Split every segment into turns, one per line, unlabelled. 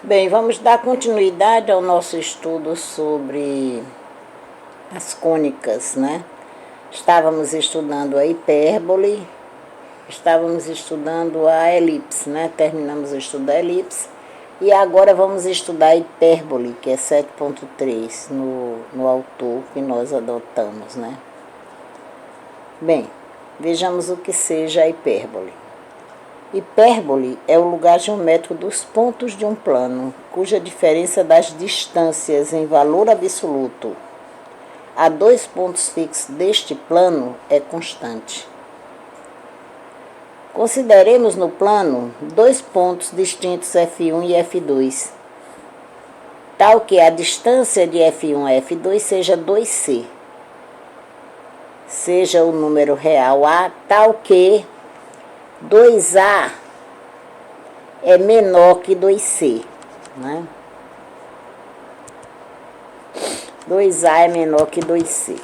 Bem, vamos dar continuidade ao nosso estudo sobre as cônicas, né? Estávamos estudando a hipérbole, estávamos estudando a elipse, né? Terminamos o estudo da elipse e agora vamos estudar a hipérbole, que é 7.3 no autor que nós adotamos, né? Bem, vejamos o que seja a hipérbole. Hipérbole é o lugar geométrico dos pontos de um plano, cuja diferença das distâncias em valor absoluto a dois pontos fixos deste plano é constante. Consideremos no plano dois pontos distintos F1 e F2, tal que a distância de F1 a F2 seja 2C, seja o número real A, tal que 2A é menor que 2C, né? 2A é menor que 2C.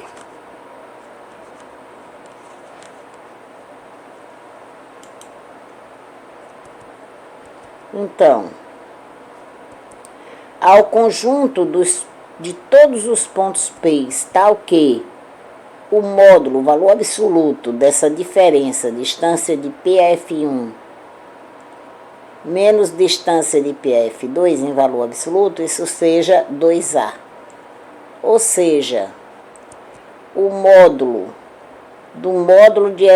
Então, ao conjunto de todos os pontos P, tal que o módulo, o valor absoluto dessa diferença, distância de PF1 menos distância de PF2 em valor absoluto, isso seja 2A. Ou seja, o módulo do módulo de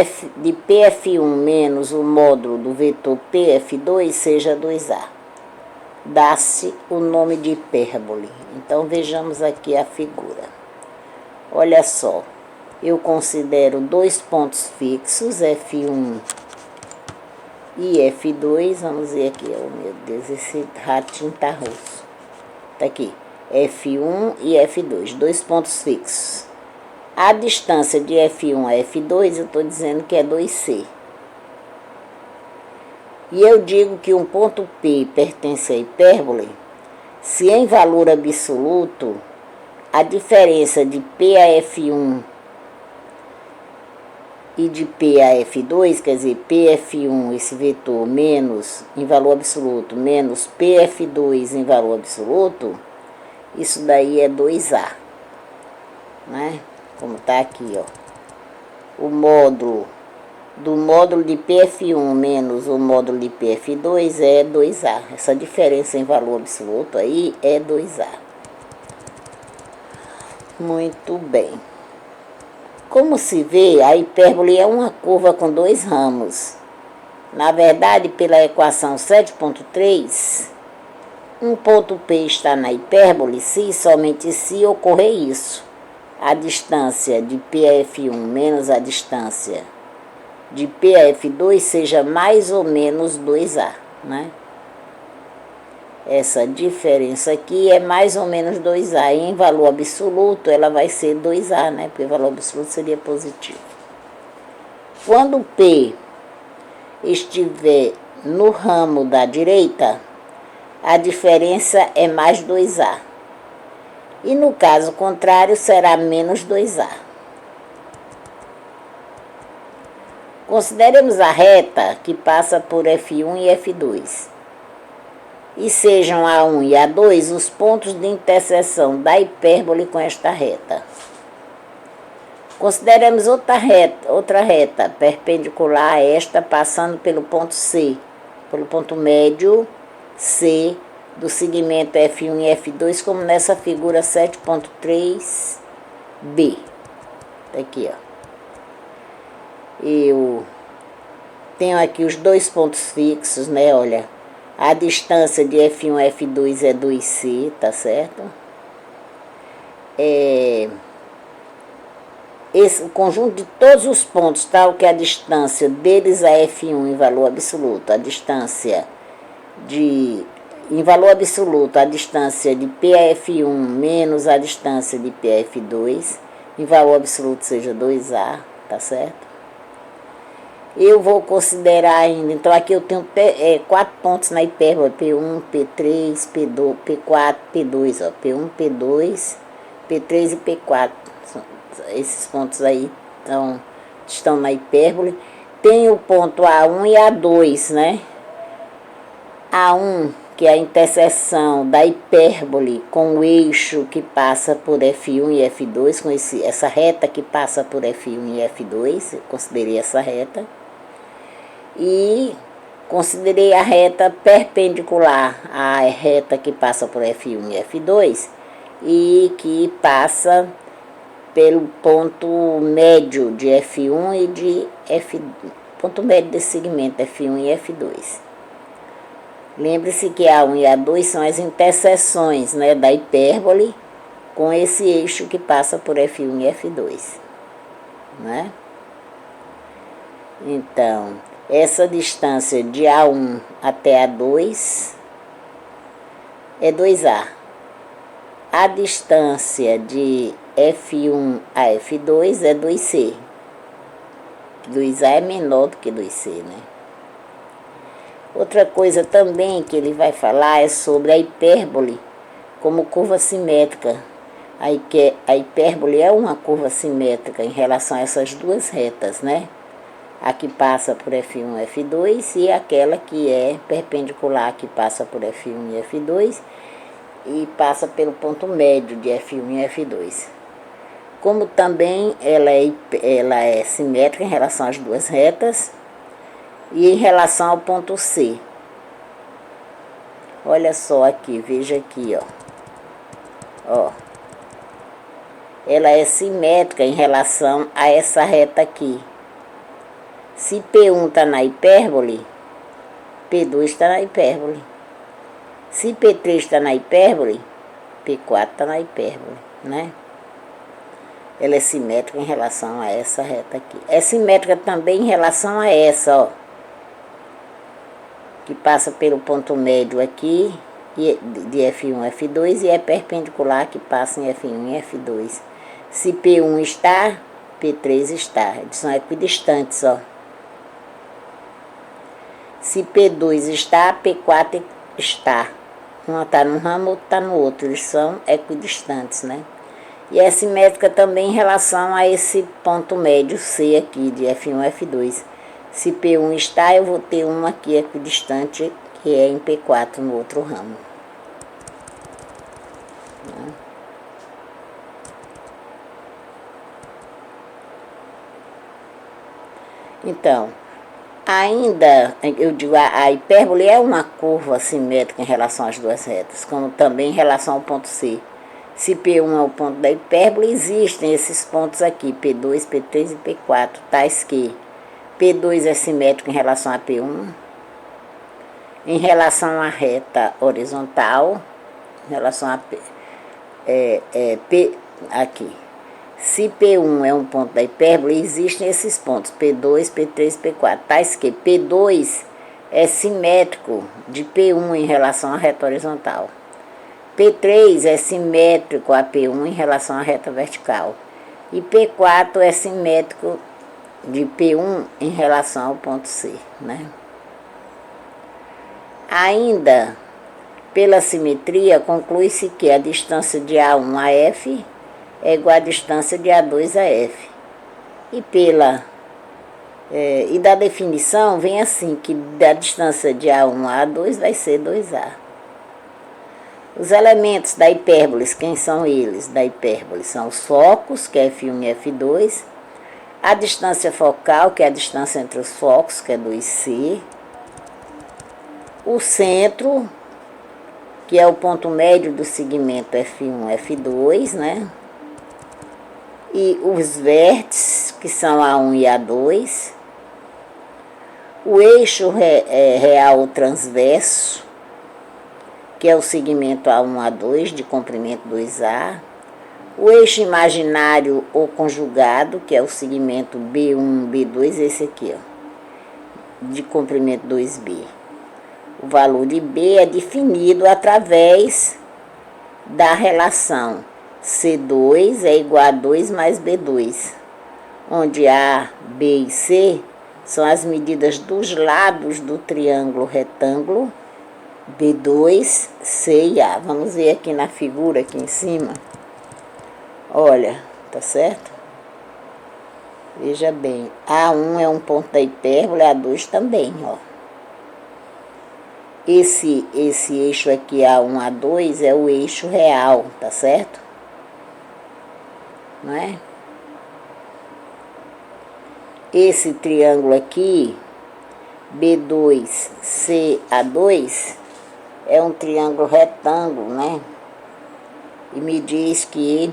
PF1 menos o módulo do vetor PF2 seja 2A. Dá-se o nome de hipérbole. Então, vejamos aqui a figura. Olha só. Eu considero dois pontos fixos, F1 e F2. Vamos ver aqui, oh meu Deus, esse ratinho tá roxo. Tá aqui, F1 e F2, dois pontos fixos. A distância de F1 a F2, eu estou dizendo que é 2C. E eu digo que um ponto P pertence à hipérbole se em valor absoluto a diferença de P a F1 e de P a F2, quer dizer, PF1, esse vetor, menos, em valor absoluto, menos PF2 em valor absoluto, isso daí é 2A, né? Como está aqui, ó. O módulo do módulo de PF1 menos o módulo de PF2 é 2A. Essa diferença em valor absoluto aí é 2A. Muito bem. Como se vê, a hipérbole é uma curva com dois ramos. Na verdade, pela equação 7.3, um ponto P está na hipérbole se somente se ocorrer isso. A distância de PF1 menos a distância de PF2 seja mais ou menos 2A, né? Essa diferença aqui é mais ou menos 2A. Em valor absoluto, ela vai ser 2A, né? Porque o valor absoluto seria positivo. Quando P estiver no ramo da direita, a diferença é mais 2A. E no caso contrário, será menos 2A. Consideremos a reta que passa por F1 e F2. E sejam A1 e A2 os pontos de interseção da hipérbole com esta reta. Consideremos outra reta perpendicular a esta, passando pelo ponto C, pelo ponto médio C do segmento F1 e F2, como nessa figura 7.3b. Aqui, ó. Eu tenho aqui os dois pontos fixos, né? Olha. A distância de F1 a F2 é 2C, tá certo? O conjunto de todos os pontos, tal que a distância deles a F1 em valor absoluto, a distância em valor absoluto, a distância de PF1 menos a distância de PF2, em valor absoluto seja 2A, tá certo? Eu vou considerar ainda, então aqui eu tenho 4 pontos na hipérbole, P1, P3, P2, P4, P2, ó, P1, P2, P3 e P4, esses pontos aí estão na hipérbole. Tem o ponto A1 e A2, né? A1, que a interseção da hipérbole com o eixo que passa por F1 e F2, com essa reta que passa por F1 e F2, eu considerei essa reta, e considerei a reta perpendicular à reta que passa por F1 e F2 e que passa pelo ponto médio de F1 e de ponto médio desse segmento F1 e F2. Lembre-se que A1 e A2 são as interseções, né, da hipérbole com esse eixo que passa por F1 e F2, né? Então, essa distância de A1 até A2 é 2A. A distância de F1 a F2 é 2C. 2A é menor do que 2C, né? Outra coisa também que ele vai falar é sobre a hipérbole como curva simétrica. A hipérbole é uma curva simétrica em relação a essas duas retas, né? A que passa por F1 e F2 e aquela que é perpendicular, que passa por F1 e F2 e passa pelo ponto médio de F1 e F2. Como também ela é simétrica em relação às duas retas e em relação ao ponto C. Olha só aqui, veja aqui, ó. Ela é simétrica em relação a essa reta aqui. Se P1 está na hipérbole, P2 está na hipérbole. Se P3 está na hipérbole, P4 está na hipérbole, né? Ela é simétrica em relação a essa reta aqui. É simétrica também em relação a essa, ó, que passa pelo ponto médio aqui de F1 e F2 e é perpendicular que passa em F1 e F2. Se P1 está, P3 está. Eles são equidistante, ó. Se P2 está, P4 está. Um está num ramo, outro está no outro. Eles são equidistantes, né? E é simétrica também em relação a esse ponto médio C aqui, de F1 e F2. Se P1 está, eu vou ter um aqui equidistante, que é em P4 no outro ramo. Então, ainda, eu digo, a hipérbole é uma curva simétrica em relação às duas retas, como também em relação ao ponto C. Se P1 é o ponto da hipérbole, existem esses pontos aqui, P2, P3 e P4, tais que P2 é simétrico em relação a P1, em relação à reta horizontal, em relação a P aqui. Se P1 é um ponto da hipérbole, existem esses pontos, P2, P3 e P4, tais que P2 é simétrico de P1 em relação à reta horizontal. P3 é simétrico a P1 em relação à reta vertical. E P4 é simétrico de P1 em relação ao ponto C, né? Ainda, pela simetria, conclui-se que a distância de A1 a F é igual à distância de A2 a F. E da definição vem assim, que da distância de A1 a A2 vai ser 2A. Os elementos da hipérbole, quem são eles? Da hipérbole são os focos, que é F1 e F2, a distância focal, que é a distância entre os focos, que é 2C, o centro, que é o ponto médio do segmento F1 e F2, né? E os vértices, que são A1 e A2, o eixo real transverso, que é o segmento A1 A2 de comprimento 2A, o eixo imaginário ou conjugado, que é o segmento B1 B2, esse aqui, ó, de comprimento 2B. O valor de B é definido através da relação C2 é igual a 2 mais B2, onde A, B e C são as medidas dos lados do triângulo retângulo B2, C e A. Vamos ver aqui na figura aqui em cima. Olha, tá certo? Veja bem, A1 é um ponto da hipérbole, A2 também, ó. esse eixo aqui A1, A2 é o eixo real, tá certo? Não é? Esse triângulo aqui, B2CA2, é um triângulo retângulo, né? E me diz que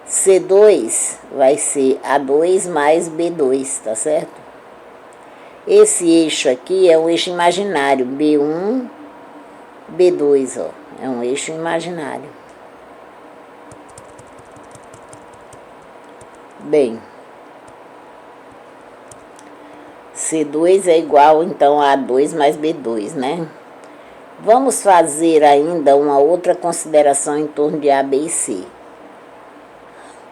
C2 vai ser A2 mais B2, tá certo? Esse eixo aqui é um eixo imaginário, B1, B2, ó. É um eixo imaginário. Bem, C2 é igual, então, a A2 mais B2, né? Vamos fazer ainda uma outra consideração em torno de A, B e C.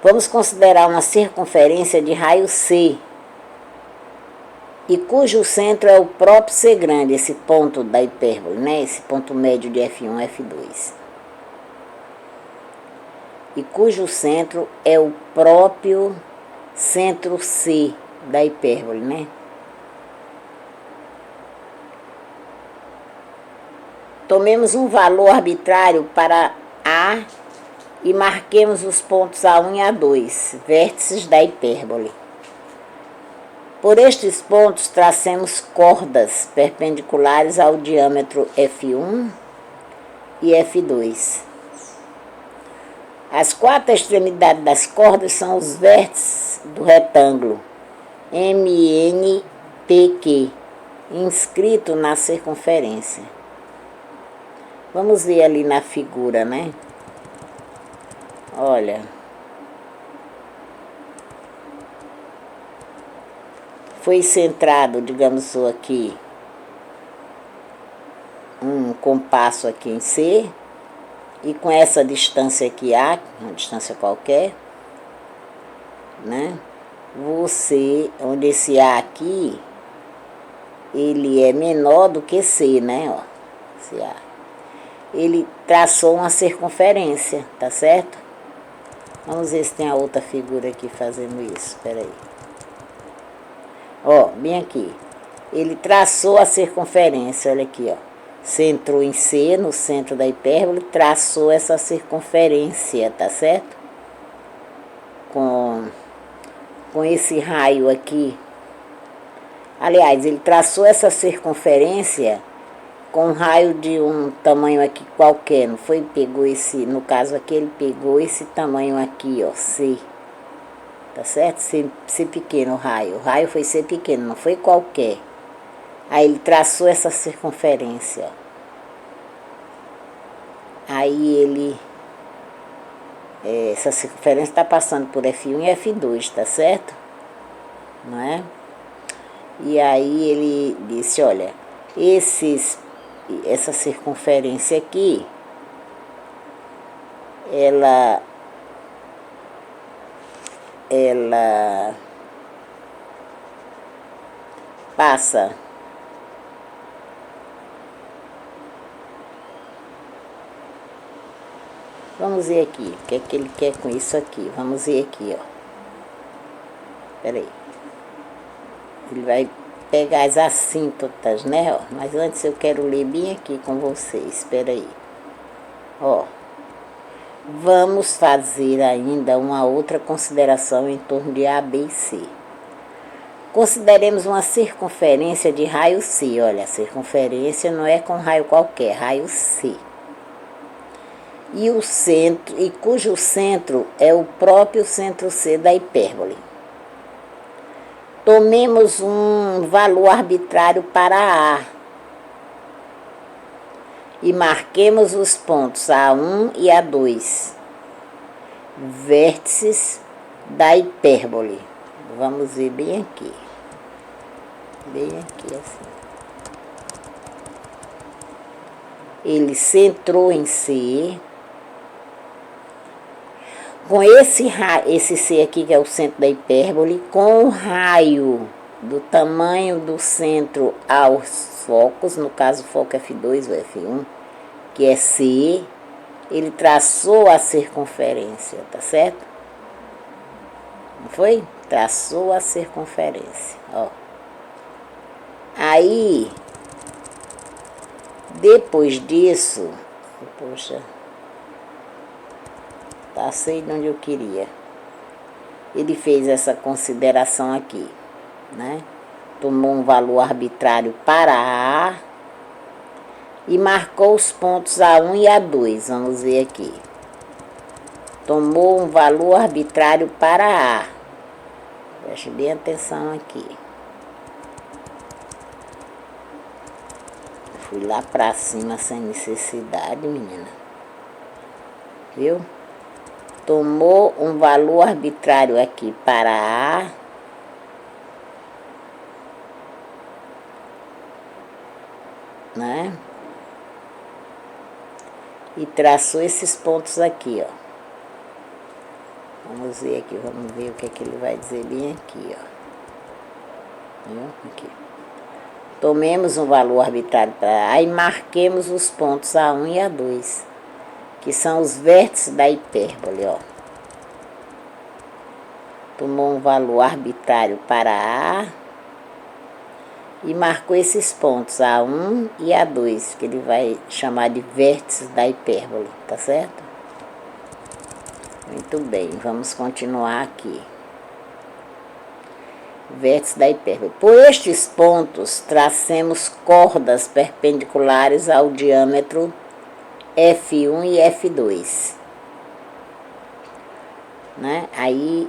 Vamos considerar uma circunferência de raio C, e cujo centro é o próprio C grande, esse ponto da hipérbole, né? Esse ponto médio de F1, F2. E cujo centro é o próprio centro C da hipérbole, né? Tomemos um valor arbitrário para A e marquemos os pontos A1 e A2, vértices da hipérbole. Por estes pontos, tracemos cordas perpendiculares ao diâmetro F1 e F2. As quatro extremidades das cordas são os vértices do retângulo MNPQ, inscrito na circunferência. Vamos ver ali na figura, né? Olha. Foi centrado, digamos aqui, um compasso aqui em C, e com essa distância aqui A, uma distância qualquer, né? Você, onde esse A aqui, ele é menor do que C, né? Ó, esse A. Ele traçou uma circunferência, tá certo? Vamos ver se tem a outra figura aqui fazendo isso, espera aí. Ó, bem aqui. Ele traçou a circunferência, olha aqui, ó. Centrou em C, no centro da hipérbole, traçou essa circunferência, tá certo? Com esse raio aqui. Aliás, ele traçou essa circunferência com um raio de um tamanho aqui qualquer, não foi? Pegou esse, no caso aqui, ele pegou esse tamanho aqui, ó, C. Tá certo? C pequeno o raio. O raio foi C pequeno, não foi qualquer. Aí ele traçou essa circunferência, ó. Aí ele... essa circunferência está passando por F1 e F2, tá certo? Não é? E aí ele disse, olha, essa circunferência aqui, ela passa vamos ver aqui, o que é que ele quer com isso aqui, vamos ver aqui, ó, peraí, ele vai pegar as assíntotas, né, ó, mas antes eu quero ler bem aqui com vocês, espera aí, ó. Vamos fazer ainda uma outra consideração em torno de A, B e C. Consideremos uma circunferência de raio C. Olha, a circunferência não é com raio qualquer, raio C. E o centro, e cujo centro é o próprio centro C da hipérbole. Tomemos um valor arbitrário para A e marquemos os pontos A1 e A2, vértices da hipérbole. Vamos ver bem aqui. Bem aqui, assim. Ele centrou em C. Com esse C aqui, que é o centro da hipérbole, com o raio do tamanho do centro aos focos, no caso o foco F2 ou F1, que é C, ele traçou a circunferência, tá certo? Não foi? Traçou a circunferência, ó. Aí, Depois disso, poxa, passei de onde eu queria. Ele fez essa consideração aqui, né? Tomou um valor arbitrário para A e marcou os pontos A1 e A2. Vamos ver aqui. Tomou um valor arbitrário para A. Preste bem atenção aqui. Fui lá pra cima sem necessidade, menina. Viu? Tomou um valor arbitrário aqui para A. Né? E traçou esses pontos aqui, ó. Vamos ver aqui, vamos ver o que é que ele vai dizer bem aqui, ó. Viu? Aqui. Tomemos um valor arbitrário para A e marquemos os pontos A1 e A2, que são os vértices da hipérbole, ó. Tomou um valor arbitrário para A e marcou esses pontos A1 e A2, que ele vai chamar de vértices da hipérbole, tá certo? Muito bem, vamos continuar aqui. Vértice da hipérbole. Por estes pontos, tracemos cordas perpendiculares ao diâmetro F1 e F2. Né? Aí,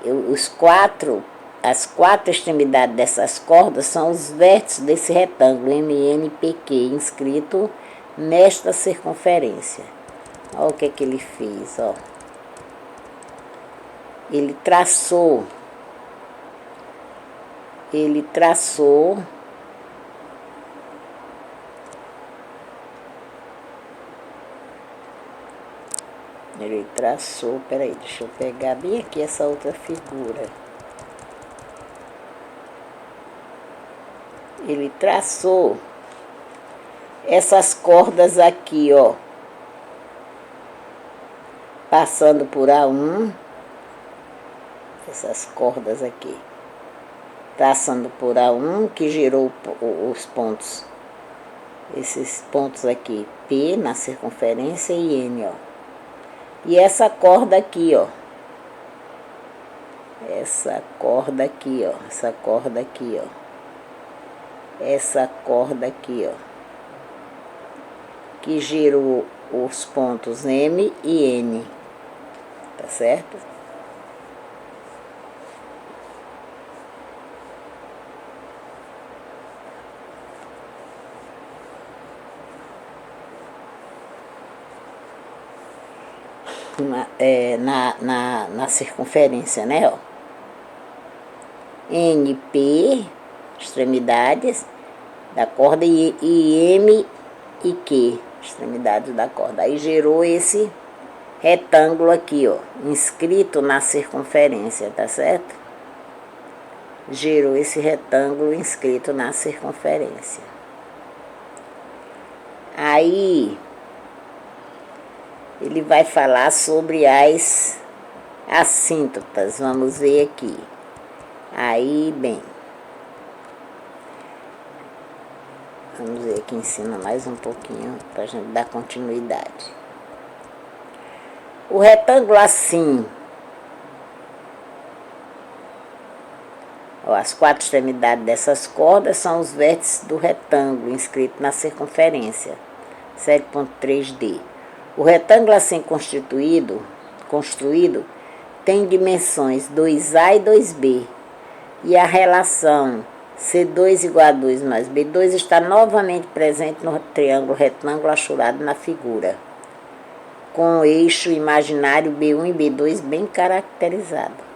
as quatro extremidades dessas cordas são os vértices desse retângulo MNPQ, inscrito nesta circunferência. Olha o que é que ele fez, ó. Ele traçou peraí, deixa eu pegar bem aqui essa outra figura. Ele traçou essas cordas aqui, ó, passando por A1, essas cordas aqui, traçando por A1, que gerou os pontos, esses pontos aqui, P na circunferência e N, ó. E essa corda aqui, ó, essa corda aqui, ó, essa corda aqui, ó, essa corda aqui, ó, que gerou os pontos M e N, tá certo? Na circunferência, né, ó. NP, extremidades da corda, e M e Q, extremidades da corda. Aí gerou esse retângulo aqui, ó, inscrito na circunferência, tá certo? Gerou esse retângulo inscrito na circunferência. Aí ele vai falar sobre as assíntotas. Vamos ver aqui. Aí, bem, vamos ver aqui em cima mais um pouquinho para a gente dar continuidade. O retângulo assim, ó, as quatro extremidades dessas cordas são os vértices do retângulo inscrito na circunferência, 7.3D. O retângulo assim construído tem dimensões 2A e 2B, e a relação C2 igual a 2 mais B2 está novamente presente no triângulo retângulo achurado na figura, com o eixo imaginário B1 e B2 bem caracterizado.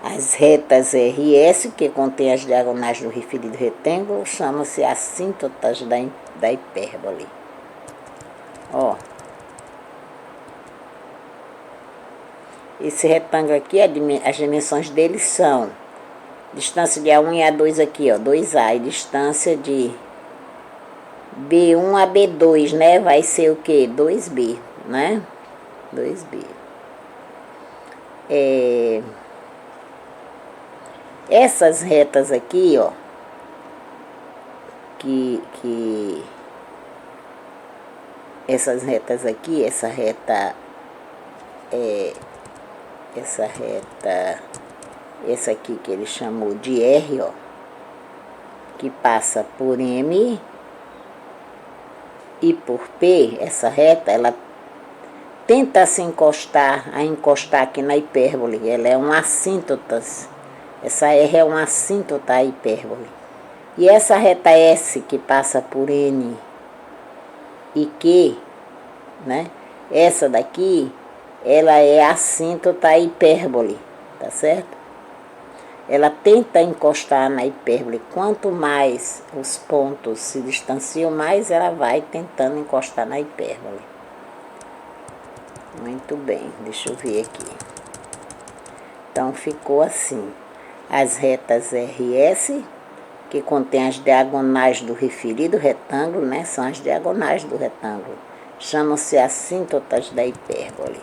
As retas R e S, que contêm as diagonais do referido retângulo, chamam-se assíntotas da hipérbole. Ó. Esse retângulo aqui, as dimensões dele são distância de A1 e A2 aqui, ó, 2A, e distância de B1 a B2, né? Vai ser o quê? 2B, né? 2B. Essas retas aqui, ó, que essas retas aqui, essa aqui que ele chamou de R, ó, que passa por M e por P, essa reta, ela tenta se encostar aqui na hipérbole, ela é um assíntota, essa R é um assíntota à hipérbole. E essa reta S que passa por N e Q, né? Essa daqui, ela é assíntota à hipérbole, tá certo? Ela tenta encostar na hipérbole. Quanto mais os pontos se distanciam, mais ela vai tentando encostar na hipérbole. Muito bem, deixa eu ver aqui. Então, ficou assim. As retas RS, que contém as diagonais do referido retângulo, né? São as diagonais do retângulo. Chamam-se assíntotas da hipérbole.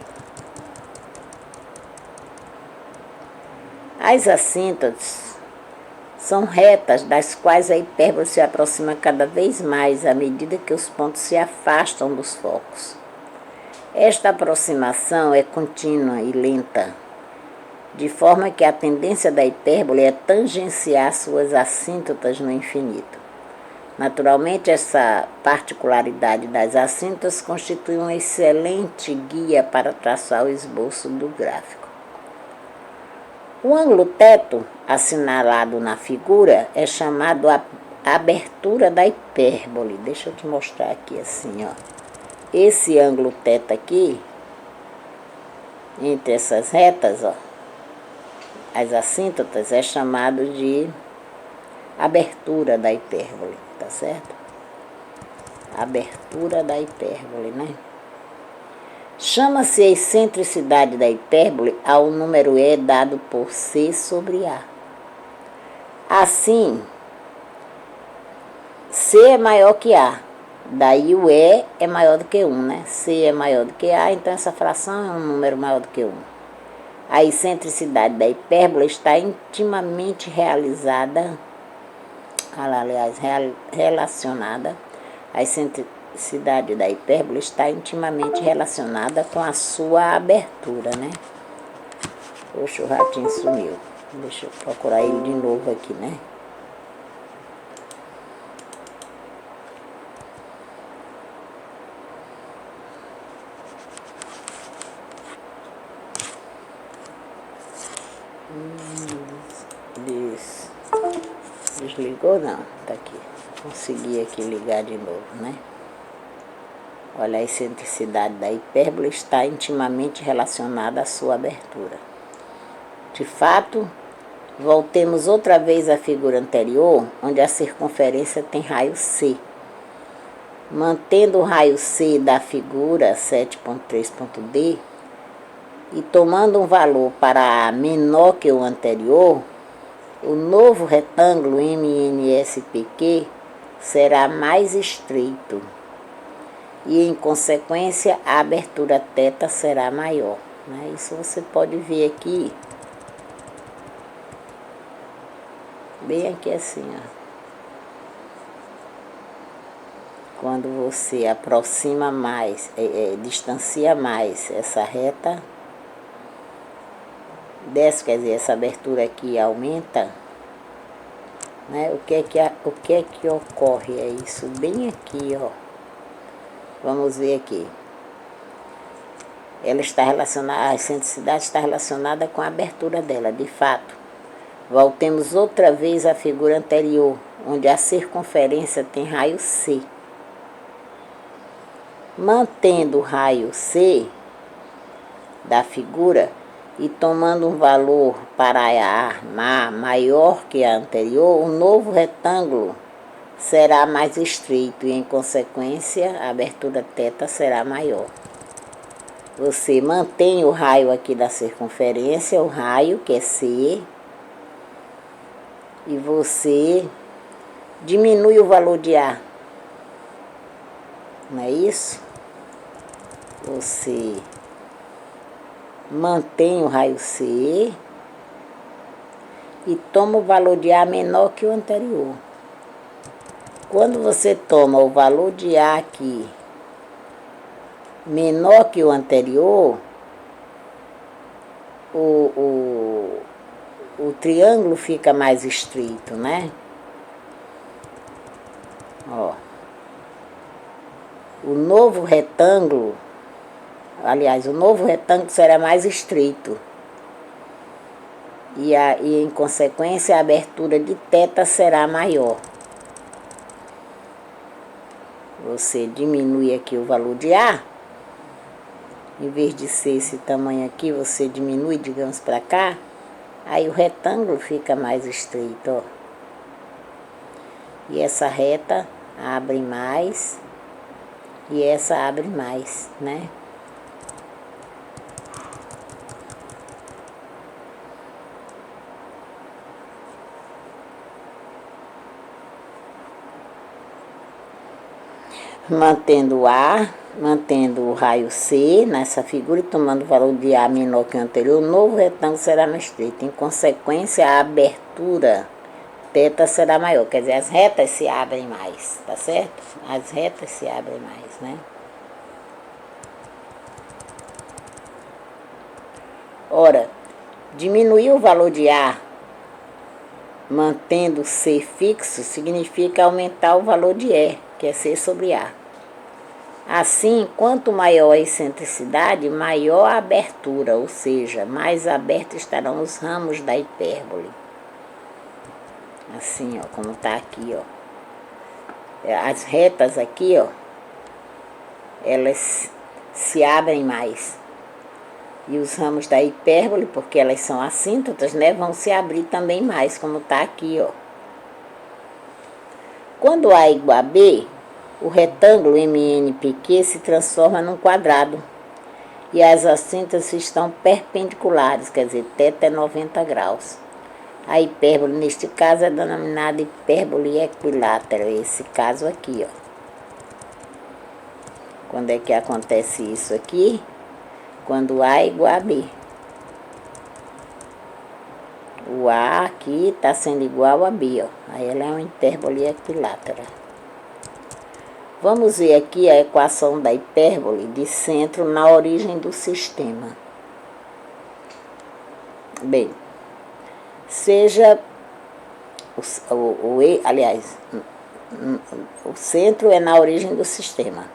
As assíntotas são retas das quais a hipérbole se aproxima cada vez mais à medida que os pontos se afastam dos focos. Esta aproximação é contínua e lenta, de forma que a tendência da hipérbole é tangenciar suas assíntotas no infinito. Naturalmente, essa particularidade das assíntotas constitui um excelente guia para traçar o esboço do gráfico. O ângulo teto, assinalado na figura, é chamado a abertura da hipérbole. Deixa eu te mostrar aqui assim, ó. Esse ângulo teto aqui, entre essas retas, ó, as assíntotas, é chamado de abertura da hipérbole, tá certo? Abertura da hipérbole, né? Chama-se a excentricidade da hipérbole ao número E dado por C sobre A. Assim, C é maior que A. Daí o E é maior do que 1, né? C é maior do que A, então essa fração é um número maior do que 1. A excentricidade da hipérbole está intimamente relacionada. A excentricidade da hipérbole está intimamente relacionada com a sua abertura, né? Poxa, o ratinho sumiu. Deixa eu procurar ele de novo aqui, né? Desligou? Não, tá aqui. Consegui aqui ligar de novo, né? Olha, a excentricidade da hipérbole está intimamente relacionada à sua abertura. De fato, voltemos outra vez à figura anterior, onde a circunferência tem raio C. Mantendo o raio C da figura 7.3.D e tomando um valor para A menor que o anterior, o novo retângulo MNSPQ será mais estreito e, em consequência, a abertura θ será maior, né? Isso você pode ver aqui, bem aqui assim, ó. Quando você aproxima mais, distancia mais essa reta, desce, quer dizer, essa abertura aqui aumenta, né? O que é que ocorre? É isso bem aqui, ó. Vamos ver aqui. Ela está relacionada, a excentricidade está relacionada com a abertura dela, de fato. Voltemos outra vez à figura anterior, onde a circunferência tem raio C. Mantendo o raio C da figura e tomando um valor para A maior que a anterior, o novo retângulo será mais estreito e, em consequência, a abertura θ será maior. Você mantém o raio aqui da circunferência, o raio que é C, e você diminui o valor de A. Não é isso? Você mantém o raio C e toma o valor de A menor que o anterior. Quando você toma o valor de A aqui menor que o anterior, o triângulo fica mais estreito, né? Ó. O novo retângulo, aliás, o novo retângulo será mais estreito. E em consequência, a abertura de θ será maior. Você diminui aqui o valor de A. Em vez de ser esse tamanho aqui, você diminui, digamos, para cá. Aí o retângulo fica mais estreito, ó. E essa reta abre mais. E essa abre mais, né? Mantendo A, mantendo o raio C nessa figura e tomando o valor de A menor que o anterior, o novo retângulo será mais estreito. Em consequência, a abertura θ será maior. Quer dizer, as retas se abrem mais, tá certo? As retas se abrem mais, né? Ora, diminuir o valor de A mantendo C fixo significa aumentar o valor de E, que é C sobre A. Assim, quanto maior a excentricidade, maior a abertura, ou seja, mais abertos estarão os ramos da hipérbole. Assim, ó, como está aqui, ó. As retas aqui, ó, elas se abrem mais. E os ramos da hipérbole, porque elas são assíntotas, né, vão se abrir também mais, como está aqui, ó. Quando A é igual a B, o retângulo MNPQ se transforma num quadrado. E as assíntotas estão perpendiculares, quer dizer, θ é 90 graus. A hipérbole, neste caso, é denominada hipérbole equilátera, esse caso aqui, ó. Quando é que acontece isso aqui? Quando A é igual a B. O A aqui está sendo igual a B, ó. Aí ela é uma hipérbole equilátera. Vamos ver aqui a equação da hipérbole de centro na origem do sistema. Bem, seja aliás, o centro é na origem do sistema.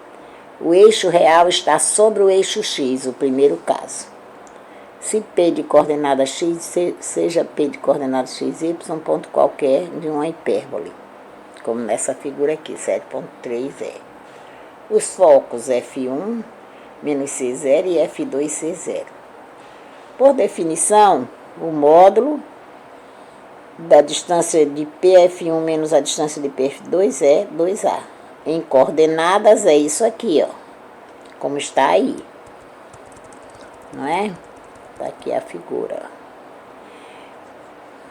O eixo real está sobre o eixo x, o primeiro caso. Se P de coordenada x seja P de coordenada x, y, ponto qualquer de uma hipérbole, como nessa figura aqui, 7.3 é. Os focos F1 menos C0 e F2 C0. Por definição, o módulo da distância de PF1 menos a distância de PF2 é 2A. Em coordenadas é isso aqui, ó, como está aí, não é? Está aqui a figura.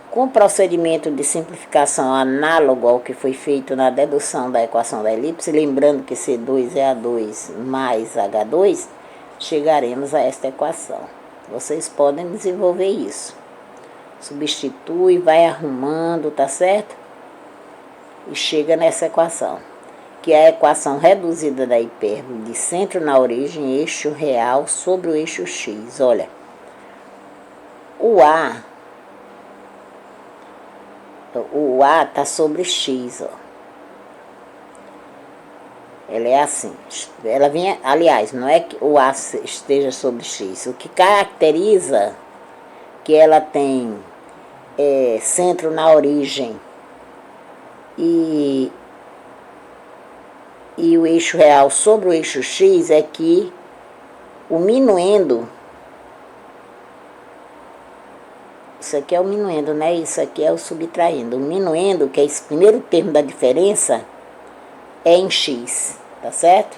Com o procedimento de simplificação análogo ao que foi feito na dedução da equação da elipse, lembrando que C2 é A2 mais H2, chegaremos a esta equação. Vocês podem desenvolver isso. Substitui, vai arrumando, tá certo? E chega nessa equação, que é a equação reduzida da hipérbole de centro na origem, eixo real sobre o eixo x. Olha, o A está sobre x, ó. Ela é assim. Ela vem, aliás, não é que o A esteja sobre x. O que caracteriza que ela tem centro na origem e o eixo real sobre o eixo x é que o minuendo, isso aqui é o minuendo, né? Isso aqui é o subtraindo. O minuendo, que é esse primeiro termo da diferença, é em x, tá certo?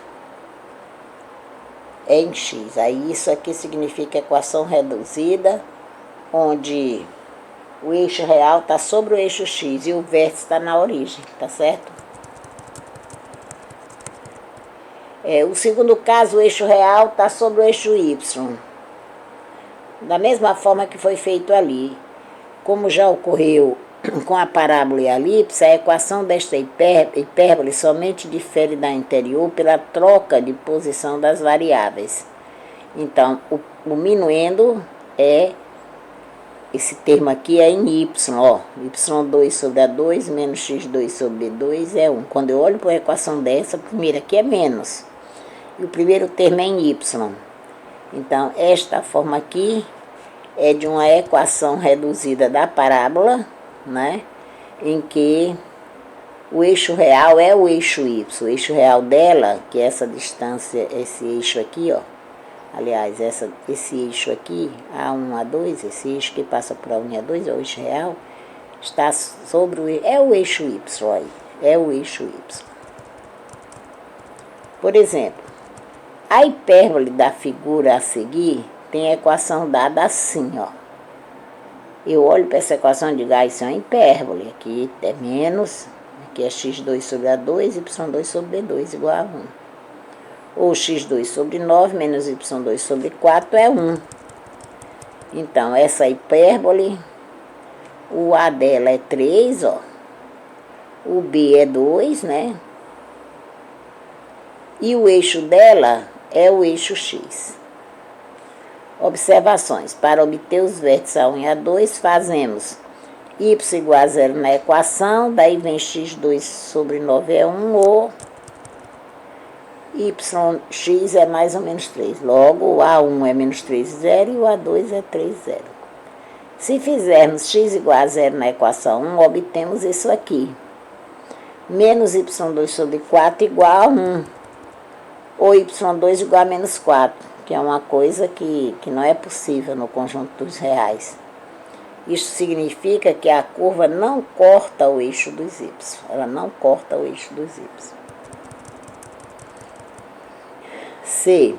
É em x. Aí isso aqui significa equação reduzida, onde o eixo real está sobre o eixo x e o vértice está na origem, tá certo? O segundo caso, o eixo real está sobre o eixo y. Da mesma forma que foi feito ali. Como já ocorreu com a parábola e a elipse, a equação desta hipérbole somente difere da anterior pela troca de posição das variáveis. Então, o minuendo é, esse termo aqui é em y, ó, y2 sobre A2 menos x2 sobre B2 é 1. Quando eu olho para a equação dessa, a primeira aqui é menos, e o primeiro termo é em y. Então, esta forma aqui é de uma equação reduzida da parábola, né, em que o eixo real é o eixo y. O eixo real dela, que é essa distância, esse eixo aqui, ó, aliás, esse eixo aqui, A1, A2, esse eixo que passa por A1 e A2, é o eixo real, está sobre o eixo y, aí, é o eixo y. Por exemplo, a hipérbole da figura a seguir tem a equação dada assim, ó. Eu olho para essa equação e digo, isso é uma hipérbole. Aqui é menos, aqui é x2 sobre A2, y2 sobre B2 igual a 1. Ou x2 sobre 9 menos y2 sobre 4 é 1. Então, essa hipérbole, o A dela é 3, ó. O B é 2, né? E o eixo dela é o eixo x. Observações. Para obter os vértices A1 e A2, fazemos y igual a 0 na equação, daí vem x2 sobre 9 é 1, ou yx é mais ou menos 3. Logo, o A1 é menos 3, 0, e o A2 é 3, 0. Se fizermos x igual a 0 na equação 1, obtemos isso aqui. Menos y2 sobre 4 igual a 1. Ou y2 igual a menos 4. Que é uma coisa que não é possível no conjunto dos reais. Isso significa que a curva não corta o eixo dos y. Ela não corta o eixo dos y. C.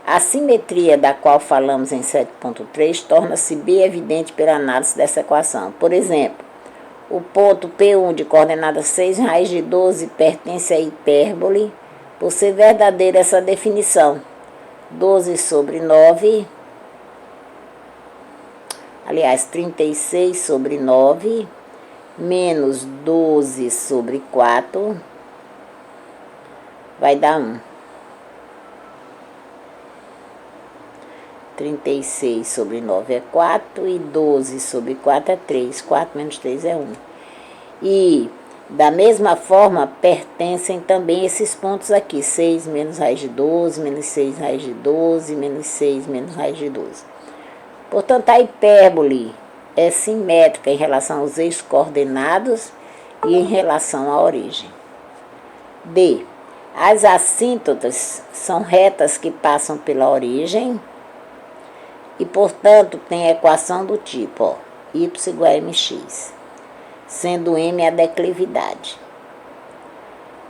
A simetria da qual falamos em 7.3 torna-se bem evidente pela análise dessa equação. Por exemplo, o ponto P1 de coordenada 6 raiz de 12 pertence à hipérbole, por ser verdadeira essa definição. 12 sobre 9, aliás, 36 sobre 9, menos 12 sobre 4, vai dar 1. 36 sobre 9 é 4 e 12 sobre 4 é 3. 4 menos 3 é 1. E, da mesma forma, pertencem também esses pontos aqui. 6 menos raiz de 12, menos 6 raiz de 12, menos 6 menos raiz de 12. Portanto, a hipérbole é simétrica em relação aos eixos coordenados e em relação à origem. D. As assíntotas são retas que passam pela origem e, portanto, tem a equação do tipo, ó, y igual a mx, sendo m a declividade.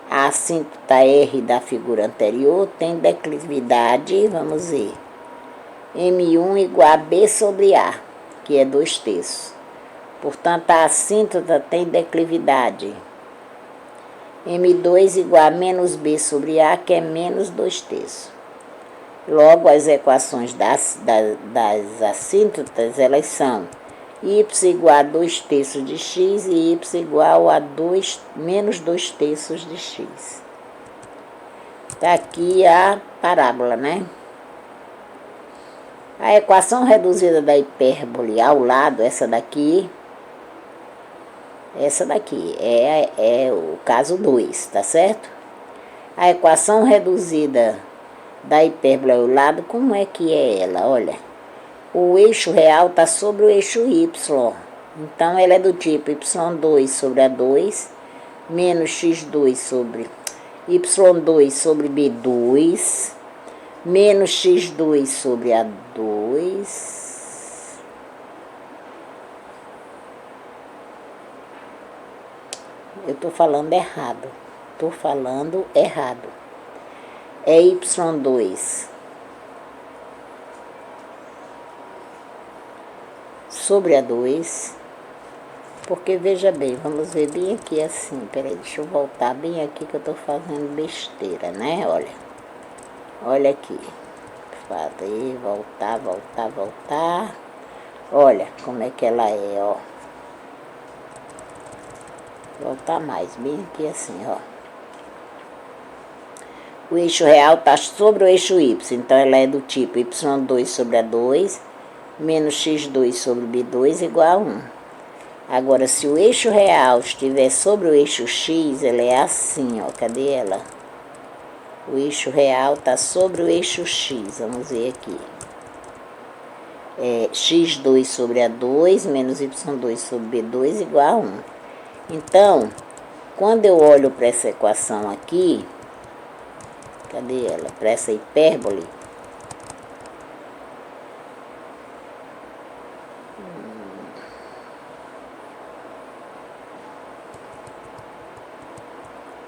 A assíntota R da figura anterior tem declividade, vamos ver, M1 igual a B sobre A, que é 2/3. Portanto, a assíntota tem declividade M2 igual a menos B sobre A, que é menos 2/3. Logo, as equações das assíntotas, elas são y igual a 2/3 de x e y igual a menos 2/3 de x. Está aqui a parábola, né? A equação reduzida da hipérbole ao lado, essa daqui é o caso 2, tá certo? A equação reduzida da hipérbole ao lado, como é que é ela? Olha, o eixo real está sobre o eixo y, então ela é do tipo y2 sobre A2 menos x2 sobre y2 sobre B2 menos x2 sobre A2 eu estou falando errado, é y2 sobre A2, porque veja bem, vamos ver bem aqui assim, peraí, deixa eu voltar bem aqui que eu estou fazendo besteira, né, olha aqui, fazer, voltar, olha como é que ela é, ó, Voltar mais, bem aqui assim, ó. O eixo real está sobre o eixo y, então ela é do tipo y2 sobre A2 menos x2 sobre B2 igual a 1. Agora, se o eixo real estiver sobre o eixo x, ela é assim, ó. Cadê ela? O eixo real está sobre o eixo x, vamos ver aqui. É x2 sobre A2 menos y2 sobre B2 igual a 1. Então, quando eu olho para essa equação aqui, cadê ela? Para essa hipérbole,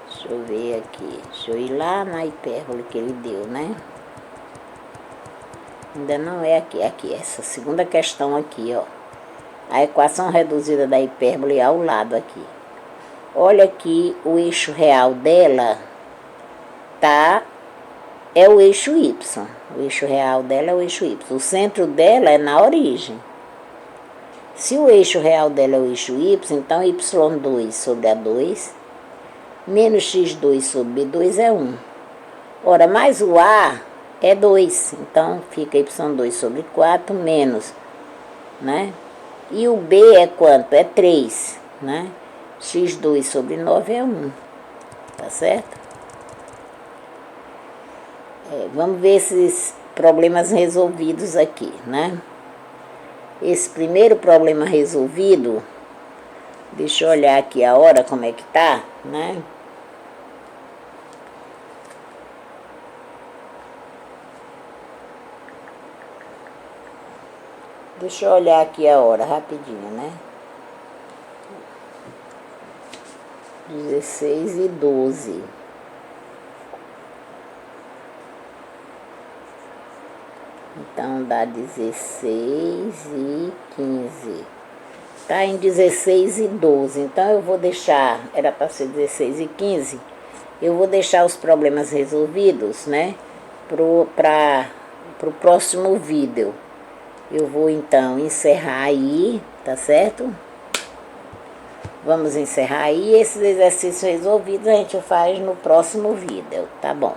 deixa eu ver aqui, deixa eu ir lá na hipérbole que ele deu, né? Ainda não é aqui, aqui, essa segunda questão aqui, ó. A equação reduzida da hipérbole ao lado aqui. Olha aqui, o eixo real dela é o eixo y. O eixo real dela é o eixo y. O centro dela é na origem. Se o eixo real dela é o eixo y, então y2 sobre A2 menos x2 sobre B2 é 1. Ora, mais o A é 2, então fica y2 sobre 4 menos, né? E o B é quanto? É 3, né? x2 sobre 9 é 1, tá certo? Vamos ver esses problemas resolvidos aqui, né? Esse primeiro problema resolvido, deixa eu olhar aqui a hora como é que tá, né? Deixa eu olhar aqui a hora rapidinho, né? 16h12. Então dá 16h15. Tá em 16h12. Então eu vou deixar, era para ser 16h15. Eu vou deixar os problemas resolvidos, né? Pro próximo vídeo. Eu vou então encerrar aí, tá certo? Vamos encerrar aí. Esses exercícios resolvidos a gente faz no próximo vídeo, tá bom?